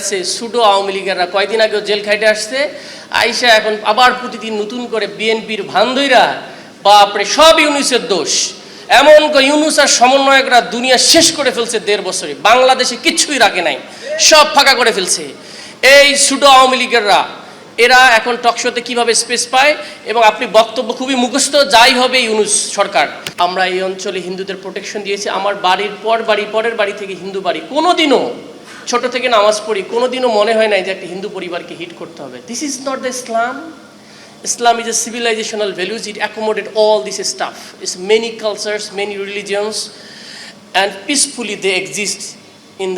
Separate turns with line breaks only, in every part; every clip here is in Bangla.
যাচ্ছে সুডো আওয়ামী লীগেররা কয়দিন আগেও জেল খাইটে আসছে, আইসা এখন আবার প্রতিদিন নতুন করে বিএনপির ভান্দইরা বাপরে সব ইউনুসের দোষ। এমন ইউনুস আর সমন্বয়করা দুনিয়া শেষ করে ফেলছে 1.5 বছরে, বাংলাদেশে কিচ্ছুই রাখে নাই, সব ফাঁকা করে ফেলছে। এই সুডো আওয়ামী লীগেররা এরা এখন টকশোতে কিভাবে স্পেস পায় এবং আপনি বক্তব্য খুবই মুখস্থ, যাই হবে ইউনুস সরকার। আমরা এই অঞ্চলে হিন্দুদের প্রোটেকশন দিয়েছি, আমার বাড়ির পর বাড়ি, পরের বাড়ি থেকে হিন্দু বাড়ি, কোনোদিনও ছোট থেকে নামাজ পড়ি, কোনোদিনও মনে হয় নাই যে একটা হিন্দু পরিবারকে হিট করতে হবে। This is not the Islam. Islam is a civilizational values. It accommodate all this stuff. It's many cultures, many religions, and peacefully they exist in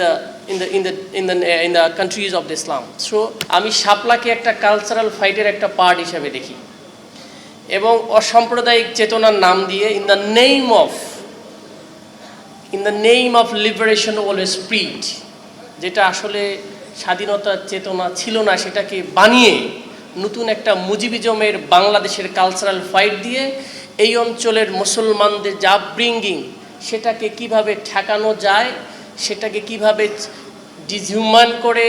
the countries of the Islam. So আমি শাপলাকে একটা কালচারাল ফাইটের একটা পার্ট হিসেবে দেখি এবং অসাম্প্রদায়িক চেতনার নাম দিয়ে in the name of liberation of spirit, যেটা আসলে স্বাধীনতার চেতনা ছিল না, সেটাকে বানিয়ে নতুন একটা মুজিবিজমের বাংলাদেশের কালচারাল ফাইট দিয়ে এই অঞ্চলের মুসলমানদের যা আপব্রিঙ্গিং সেটাকে কিভাবে ঠেকানো যায়, সেটাকে কিভাবে ডিসহিউম্যান করে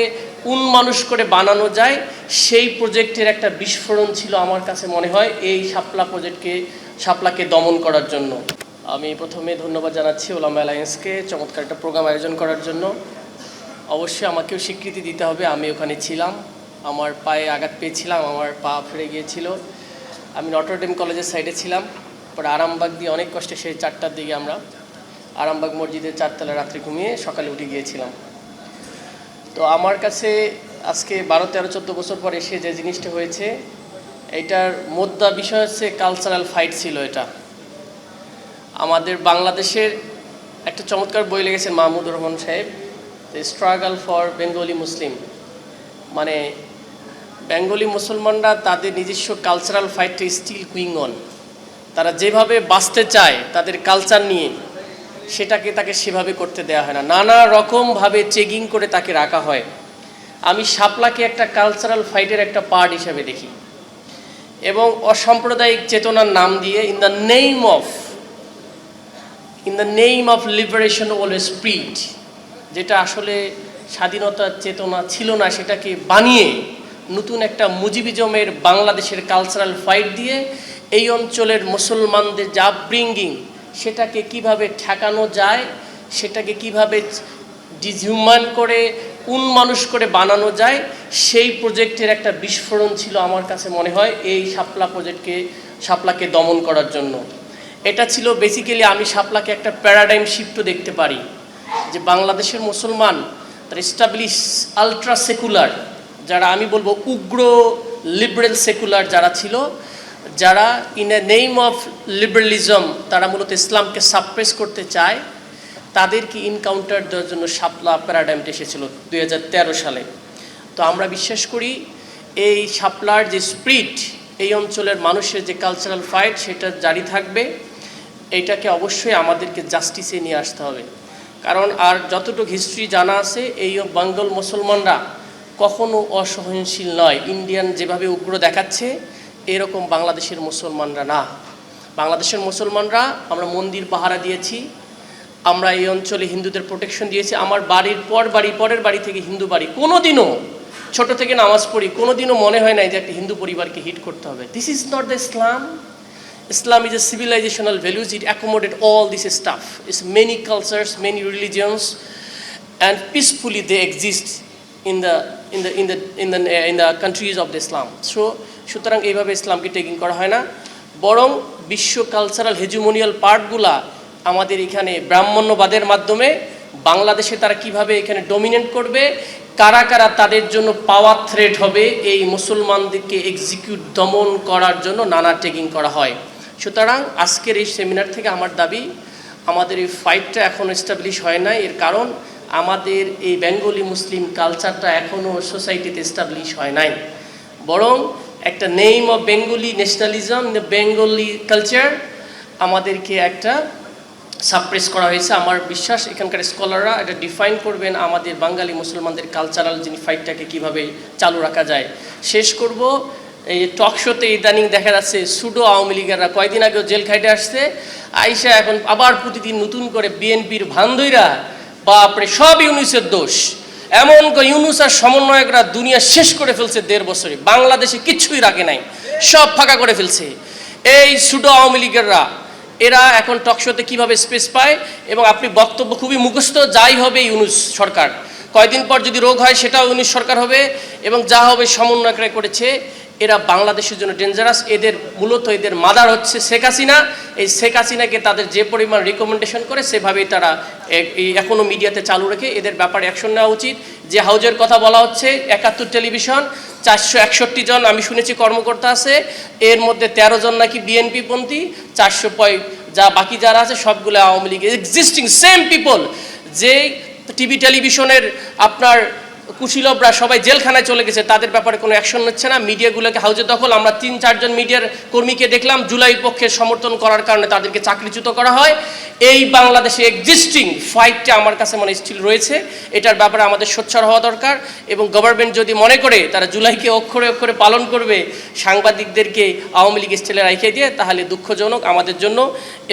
উন্মানুষ করে বানানো যায়, সেই প্রজেক্টের একটা বিস্ফোরণ ছিল আমার কাছে মনে হয় এই শাপলাকে দমন করার জন্য। আমি প্রথমে ধন্যবাদ জানাচ্ছি ওলামা অ্যালায়েন্সকে চমৎকার একটা প্রোগ্রাম আয়োজন করার জন্য। অবশ্যই আমাকেও স্বীকৃতি দিতে হবে, আমি ওখানে ছিলাম, আমার পায়ে আঘাত পেয়েছিলাম, আমার পা ফিরে গিয়েছিল। আমি নটরডেম কলেজের সাইডে ছিলাম, পরে আরামবাগ দিয়ে অনেক কষ্টে সেই 4টার দিকে আমরা আরামবাগ মসজিদের 4তলা রাত্রে ঘুমিয়ে সকালে উঠে গিয়েছিলাম। তো আমার কাছে আজকে 12, 13, 14 বছর পর এসে যে জিনিসটা হয়েছে, এইটার মোদ্দা বিষয় হচ্ছে কালচারাল ফাইট ছিল। এটা আমাদের বাংলাদেশের একটা চমৎকার বই লিখেছেন মাহমুদুর রহমান সাহেব, দ্য স্ট্রাগল ফর বেঙ্গলি মুসলিম। মানে বেঙ্গলি মুসলমানরা তাদের নিজস্ব কালচারাল ফাইটটা স্টিল গুইং অন। তারা যেভাবে বাঁচতে চায় তাদের কালচার নিয়ে, তাকে সেভাবে করতে দেওয়া হয় না, নানা রকমভাবে চেকিং করে তাকে রাখা হয়। আমি শাপলাকে একটা কালচারাল ফাইটের একটা পার্ট হিসেবে দেখি এবং অসাম্প্রদায়িক চেতনার নাম দিয়ে in the name of liberation of spirit, যেটা আসলে স্বাধীনতার চেতনা ছিল না, সেটাকে বানিয়ে নতুন একটা মুজিবিজমের বাংলাদেশের কালচারাল ফাইট দিয়ে এই অঞ্চলের মুসলমানদের যা আপব্রিঙ্গিং সেটাকে কিভাবে ঠেকানো যায়, সেটাকে কিভাবে ডিসহিউম্যান করে উন্মানুষ করে বানানো যায়, সেই প্রজেক্টের একটা বিস্ফোরণ ছিল আমার কাছে মনে হয় এই শাপলাকে দমন করার জন্য। এটা ছিল বেসিক্যালি, আমি শাপলাকে একটা প্যারাডাইম শিফটও দেখতে পারি যে বাংলাদেশের মুসলমান তার এস্টাবলিশ আলট্রা সেকুলার, যারা আমি বলবো উগ্র লিবারেল সেকুলার যারা ছিল, যারা in a name of liberalism তারা মূলত ইসলামকে সাপ্রেস করতে চায়, তাদেরকে ইনকাউন্টার দেওয়ার জন্য শাপলা প্যারাডাইমটা এসেছিল 2013 সালে। তো আমরা বিশ্বাস করি এই শাপলার যে স্পিরিট, এই অঞ্চলের মানুষের যে কালচারাল ফাইট, সেটা জারি থাকবে। এইটাকে অবশ্যই আমাদেরকে জাস্টিসে নিয়ে আসতে হবে, কারণ আর যতটুকু হিস্ট্রি জানা আছে এই বেঙ্গল মুসলমানরা কখনো অসহনশীল নয়। ইন্ডিয়ান যেভাবে উগ্র দেখাচ্ছে এরকম বাংলাদেশের মুসলমানরা না। বাংলাদেশের মুসলমানরা আমরা মন্দির পাহারা দিয়েছি, আমরা এই অঞ্চলে হিন্দুদের প্রোটেকশন দিয়েছি, আমার বাড়ির পর বাড়ি, পরের বাড়ি থেকে হিন্দু বাড়ি, কোনোদিনও ছোট থেকে নামাজ পড়ি, কোনোদিনও মনে হয় নাই যে একটা হিন্দু পরিবারকে হিট করতে হবে। This is not the Islam. Islam is a civilizational values. It accommodate all this stuff. It's many cultures, many religions, and peacefully they exist in the countries of the Islam. So সুতরাং এইভাবে ইসলামকে টেকিং করা হয় না, বরং বিশ্ব কালচারাল হেজুমোনিয়াল পার্টগুলা আমাদের এখানে ব্রাহ্মণ্যবাদের মাধ্যমে বাংলাদেশে তারা কিভাবে এখানে ডমিনেট করবে, কারা কারা তাদের জন্য পাওয়ার থ্রেট হবে, এই মুসলমানদেরকে এক্সিকিউট দমন করার জন্য নানা টেকিং করা হয়। সুতরাং আজকের এই সেমিনার থেকে আমার দাবি, আমাদের এই ফাইটটা এখনও এস্টাবলিশ হয় নাই, এর কারণ আমাদের এই বেঙ্গলি মুসলিম কালচারটা এখনও সোসাইটিতে এস্টাবলিশ হয় নাই, বরং একটা name of Bengali nationalism, Bengali culture আমাদেরকে একটা সাপ্রেস করা হয়েছে। আমার বিশ্বাস এখানকার স্কলাররা এটা ডিফাইন করবেন আমাদের বাঙালি মুসলমানদের কালচারাল যিনি ফাইটটাকে কীভাবে চালু রাখা যায়। শেষ করব, এই টক শোতে ইদানিং দেখা যাচ্ছে সুডো আওয়ামী লীগেররা কয়দিন আগেও জেল খাইটে আসছে, আইসা এখন আবার প্রতিদিন নতুন করে বিএনপির ভান্দইরা বাপরে সব ইউনুসের দোষ। এমন ইউনূস আর সমন্বয়করা দুনিয়া শেষ করে ফেলছে 1.5 বছরে, বাংলাদেশে কিচ্ছুই রাখে নাই, সব ফাঁকা করে ফেলছে। এই সুডো আওয়ামী লীগেররা এরা এখন টকশোতে কীভাবে স্পেস পায়, এবং আপনি বক্তব্য খুবই মুখস্থ, যাই হবে ইউনূস সরকার, কয়দিন পর যদি রোগ হয় সেটাও ইউনূস সরকার হবে, এবং যা হবে সমন্বয়করা করেছে। এরা বাংলাদেশের জন্য ডেঞ্জারাস। এদের মূলত এদের মাদার হচ্ছে শেখ হাসিনা। এই শেখ হাসিনাকে তাদের যে পরিমাণ রিকমেন্ডেশন করে সেভাবেই তারা এখনও মিডিয়াতে চালু রেখে এদের ব্যাপারে অ্যাকশন নেওয়া উচিত। যে হাউজের কথা বলা হচ্ছে 71 টেলিভিশন, 461 জন আমি শুনেছি কর্মকর্তা আছে, এর মধ্যে 13 জন নাকি বিএনপিপন্থী, 400 যা বাকি যারা আছে সবগুলো Awami League existing same people. যে টিভি টেলিভিশনের আপনার কুশীলবরা সবাই জেলখানায় চলে গেছে, তাদের ব্যাপারে কোনো অ্যাকশন নিচ্ছে না। মিডিয়াগুলোকে হাউজের দখল, আমরা 3-4 জন মিডিয়ার কর্মীকে দেখলাম জুলাইয়ের পক্ষে সমর্থন করার কারণে তাদেরকে চাকরিচ্যুত করা হয়। এই বাংলাদেশে এক্সিস্টিং ফাইটটা আমার কাছে মানে স্টিল রয়েছে, এটার ব্যাপারে আমাদের সোচ্চার হওয়া দরকার। এবং গভর্নমেন্ট যদি মনে করে তারা জুলাইকে অক্ষরে অক্ষরে পালন করবে, সাংবাদিকদেরকে আওয়ামী লীগ স্টাইলে রাখিয়ে দিয়ে, তাহলে দুঃখজনক আমাদের জন্য,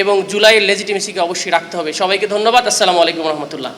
এবং জুলাইয়ের লেজিটিমেসিকে অবশ্যই রাখতে হবে। সবাইকে ধন্যবাদ। আসসালামু আলাইকুম রহমতুল্লাহ।